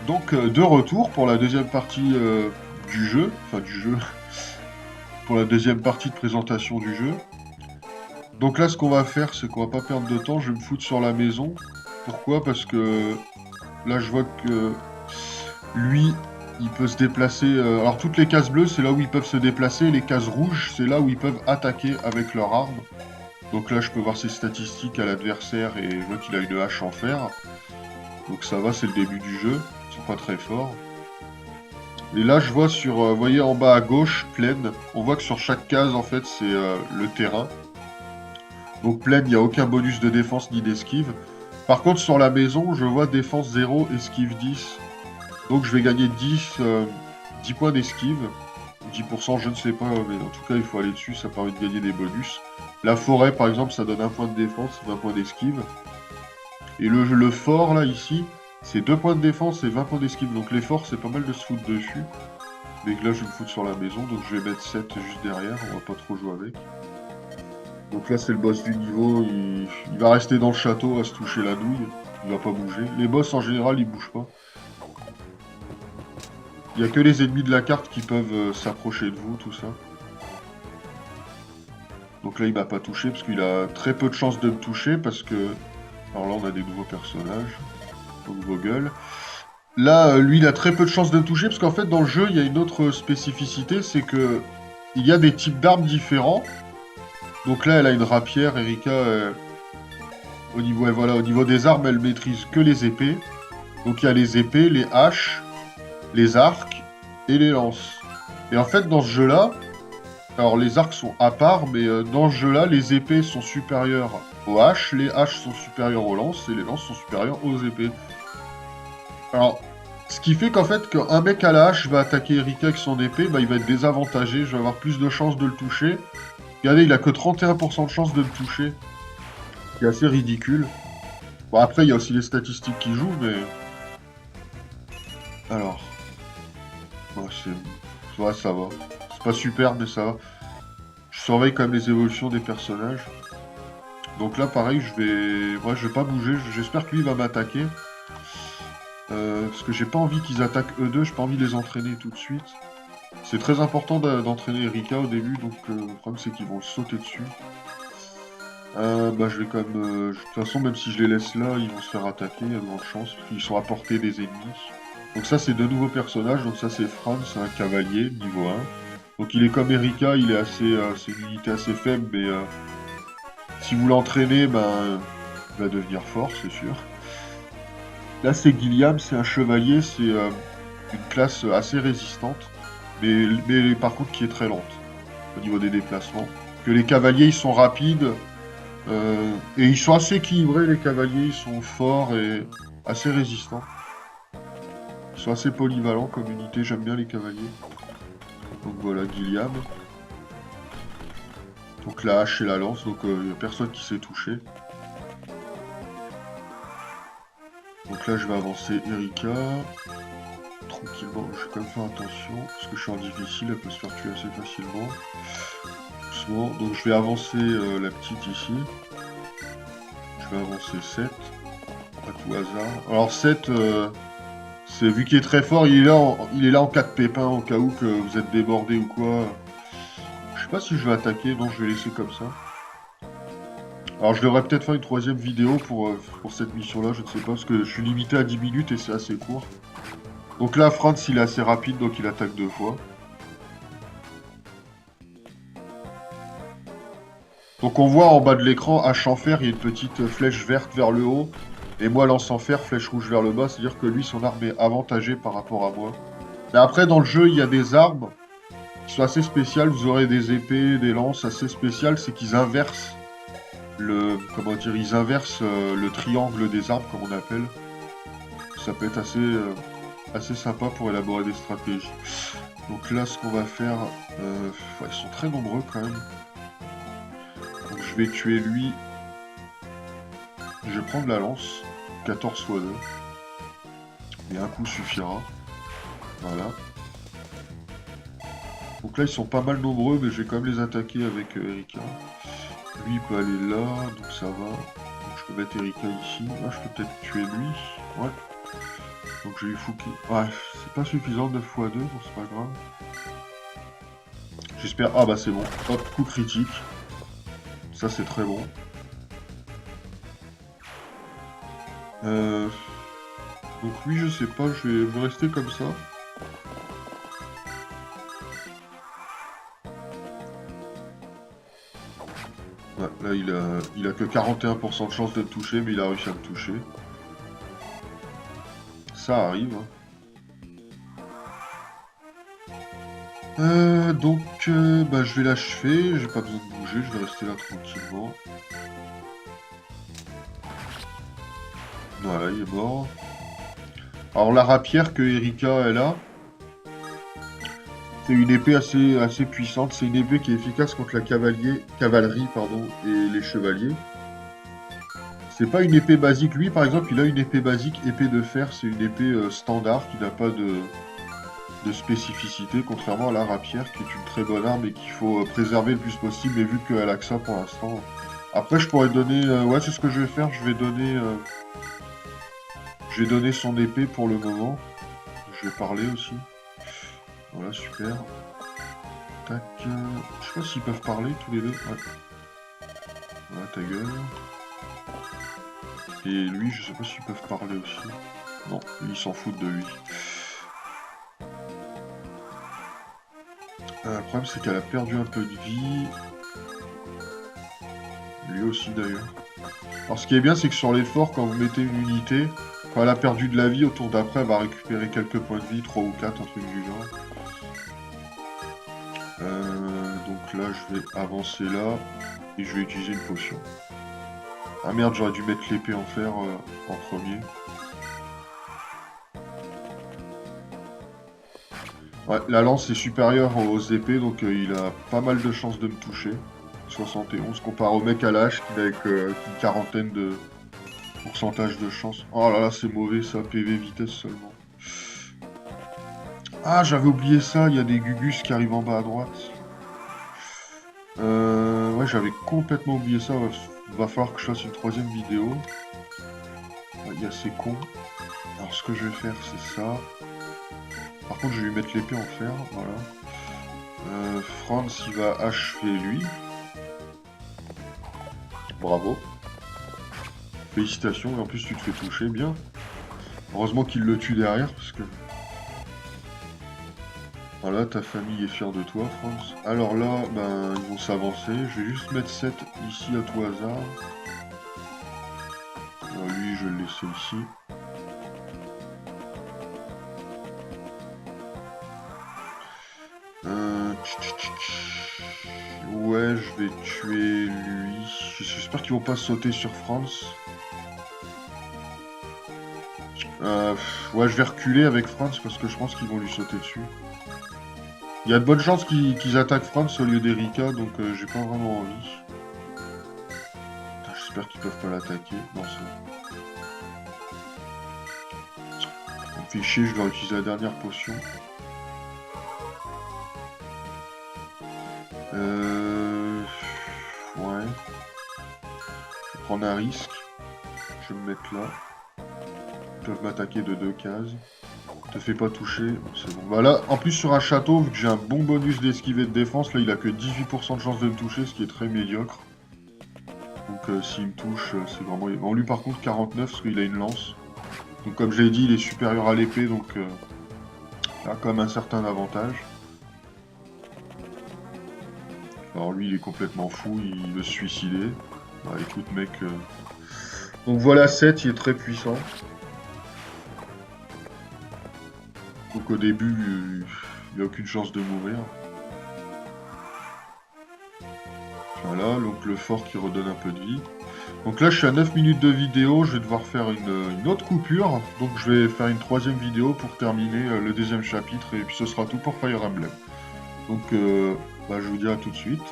Donc de retour pour la deuxième partie du jeu, pour la deuxième partie de présentation du jeu. Donc là ce qu'on va faire c'est qu'on va pas perdre de temps, je vais me foutre sur la maison. Pourquoi? Parce que là je vois que lui il peut se déplacer. Alors toutes les cases bleues c'est là où ils peuvent se déplacer, les cases rouges c'est là où ils peuvent attaquer avec leur arme. Donc là je peux voir ses statistiques à l'adversaire et je vois qu'il a une hache en fer. Donc ça va, c'est le début du jeu, ils sont pas très forts. Et là, je vois sur, vous voyez en bas à gauche, plaine. On voit que sur chaque case, en fait, c'est le terrain. Donc plaine, il n'y a aucun bonus de défense ni d'esquive. Par contre, sur la maison, je vois défense 0, esquive 10. Donc je vais gagner 10 points d'esquive. 10%, je ne sais pas, mais en tout cas, il faut aller dessus, ça permet de gagner des bonus. La forêt, par exemple, ça donne 1 point de défense, 20 points d'esquive. Et le fort, là, ici, c'est 2 points de défense et 20 points d'esquive. Donc les forts, c'est pas mal de se foutre dessus. Mais là, je vais me foutre sur la maison, donc je vais mettre 7 juste derrière, on va pas trop jouer avec. Donc là, c'est le boss du niveau, il va rester dans le château à se toucher la douille, il va pas bouger. Les boss, en général, ils bougent pas. Il y a que les ennemis de la carte qui peuvent s'approcher de vous, tout ça. Donc là, il m'a pas touché, parce qu'il a très peu de chances de me toucher, parce que... Alors là, on a des nouveaux personnages, des nouveaux gueules. Là, lui, il a très peu de chances de me toucher, parce qu'en fait, dans le jeu, il y a une autre spécificité, c'est que il y a des types d'armes différents. Donc là, elle a une rapière, Erika. Au niveau, ouais, voilà, au niveau des armes, elle maîtrise que les épées. Donc il y a les épées, les haches, les arcs et les lances. Et en fait, dans ce jeu-là, alors les arcs sont à part, mais dans ce jeu-là, les épées sont supérieures aux haches, les haches sont supérieures aux lances et les lances sont supérieures aux épées. Alors, ce qui fait qu'en fait, qu'un mec à la hache va attaquer Erika avec son épée, bah, il va être désavantagé, je vais avoir plus de chances de le toucher. Regardez, il a que 31% de chance de le toucher, ce qui est assez ridicule. Bon, après, il y a aussi les statistiques qui jouent, mais... Alors, ouais, ouais, ça va. C'est pas super, mais ça va. Je surveille quand même les évolutions des personnages. Donc là, pareil, moi, je vais pas bouger. J'espère que lui va m'attaquer. Parce que j'ai pas envie qu'ils attaquent eux deux, j'ai pas envie de les entraîner tout de suite. C'est très important d'entraîner Erika au début, donc le problème c'est qu'ils vont sauter dessus. Bah je vais quand même... de toute façon, même si je les laisse là, ils vont se faire attaquer, il y a de grandes chances, parce qu'ils sont à portée des ennemis. Donc ça, c'est deux nouveaux personnages. Donc ça, c'est Franz, c'est un cavalier, niveau 1. Donc il est comme Erika, il est c'est une unité assez faible, mais si vous l'entraînez, ben, il va devenir fort, c'est sûr. Là, c'est Gilliam, c'est un chevalier, c'est une classe assez résistante, mais par contre qui est très lente au niveau des déplacements. Que les cavaliers, ils sont rapides, et ils sont assez équilibrés, les cavaliers, ils sont forts et assez résistants. Ils sont assez polyvalents comme unité, j'aime bien les cavaliers. Donc voilà, Gilliam. Donc la hache et la lance, donc il n'y a personne qui s'est touché. Donc là je vais avancer Erika. Tranquillement, je vais quand même faire attention, parce que je suis en difficile, elle peut se faire tuer assez facilement. Doucement, donc je vais avancer la petite ici. Je vais avancer 7, à tout hasard. Alors 7, c'est vu qu'il est très fort, il est là en cas de pépin, au cas où que vous êtes débordé ou quoi. Je sais pas si je vais attaquer, non je vais laisser comme ça. Alors je devrais peut-être faire une troisième vidéo pour cette mission-là, je ne sais pas, parce que je suis limité à 10 minutes et c'est assez court. Donc là, Franz, il est assez rapide, donc il attaque 2 fois. Donc on voit en bas de l'écran, hache en fer, il y a une petite flèche verte vers le haut. Et moi, lance en fer, flèche rouge vers le bas, c'est-à-dire que lui, son arme est avantagée par rapport à moi. Mais après, dans le jeu, il y a des armes qui sont assez spéciales. Vous aurez des épées, des lances assez spéciales, c'est qu'ils inversent comment dire, ils inversent le triangle des armes, comme on appelle. Ça peut être assez sympa pour élaborer des stratégies. Donc là, ce qu'on va faire... ouais, ils sont très nombreux quand même. Donc je vais tuer lui. Je vais prendre la lance. 14 x 2. Et un coup suffira. Voilà. Donc là, ils sont pas mal nombreux, mais je vais quand même les attaquer avec Erika. Lui, il peut aller là, donc ça va. Donc je peux mettre Erika ici. Là, je peux peut-être tuer lui. Ouais. Donc je lui fous qu'il... Ouais, c'est pas suffisant, 9 x 2, bon c'est pas grave. J'espère... Ah bah c'est bon, hop, coup critique. Ça c'est très bon. Donc oui, je sais pas, je vais rester comme ça. Ouais, là il a que 41% de chance de me toucher, mais il a réussi à me toucher. Ça arrive. Donc bah, je vais l'achever, j'ai pas besoin de bouger, je vais rester là tranquillement. Voilà, il est mort. Alors la rapière que Erika elle a, c'est une épée assez puissante, c'est une épée qui est efficace contre la cavalerie pardon, et les chevaliers. C'est pas une épée basique, lui par exemple il a une épée basique, épée de fer, c'est une épée standard qui n'a pas de spécificité, contrairement à la rapière qui est une très bonne arme et qu'il faut préserver le plus possible, et vu qu'elle a que ça pour l'instant. Après je pourrais donner, ouais c'est ce que je vais faire, je vais donner son épée pour le moment. Je vais parler aussi. Voilà, super. Tac. Je sais pas s'ils peuvent parler tous les deux. Ouais. Voilà, ta gueule. Et lui, je sais pas s'ils peuvent parler aussi. Non, lui, il s'en fout de lui. Le problème, c'est qu'elle a perdu un peu de vie. Lui aussi, d'ailleurs. Alors, ce qui est bien, c'est que sur l'effort, quand vous mettez une unité, quand elle a perdu de la vie, au tour d'après, elle va récupérer quelques points de vie, 3 ou 4, un truc du genre. Donc là, je vais avancer là, et je vais utiliser une potion. Ah merde, j'aurais dû mettre l'épée en fer en premier. Ouais, la lance est supérieure aux épées, donc il a pas mal de chances de me toucher. 71, comparé au mec à l'âge qui n'a qu'une quarantaine de pourcentage de chance. Oh là là, c'est mauvais ça, PV vitesse seulement. Ah, j'avais oublié ça, il y a des gugus qui arrivent en bas à droite. Ouais, j'avais complètement oublié ça, va falloir que je fasse une troisième vidéo. Il y a ces cons. Alors ce que je vais faire, c'est ça. Par contre, je vais lui mettre l'épée en fer, voilà. Franz, il va achever lui. Bravo. Félicitations, et en plus tu te fais toucher, bien. Heureusement qu'il le tue derrière, parce que... Voilà, ta famille est fière de toi, Franz. Alors là, ben, ils vont s'avancer. Je vais juste mettre 7 ici à tout hasard. Alors, lui, je vais le laisser ici. Ouais, je vais tuer lui. J'espère qu'ils vont pas sauter sur Franz. Ouais, je vais reculer avec Franz parce que je pense qu'ils vont lui sauter dessus. Il y a de bonnes chances qu'ils attaquent Franz au lieu d'Erika, donc j'ai pas vraiment envie. J'espère qu'ils peuvent pas l'attaquer. Non, ça me fait chier, je dois utiliser la dernière potion. Ouais. Je vais prendre un risque. Je vais me mettre là. Ils peuvent m'attaquer de 2 cases. Te fais pas toucher, c'est bon. Bah là, en plus sur un château, vu que j'ai un bon bonus d'esquive et de défense, là il a que 18% de chance de me toucher, ce qui est très médiocre. Donc s'il me touche, c'est vraiment... Bon, lui par contre 49 parce qu'il a une lance. Donc comme je l'ai dit, il est supérieur à l'épée, donc il a quand même un certain avantage. Alors lui il est complètement fou, il veut se suicider. Bah écoute mec... Donc voilà 7, il est très puissant. Donc au début, il n'y a aucune chance de mourir. Voilà, donc le fort qui redonne un peu de vie. Donc là, je suis à 9 minutes de vidéo, je vais devoir faire une autre coupure. Donc je vais faire une troisième vidéo pour terminer le deuxième chapitre, et puis ce sera tout pour Fire Emblem. Donc bah, je vous dis à tout de suite.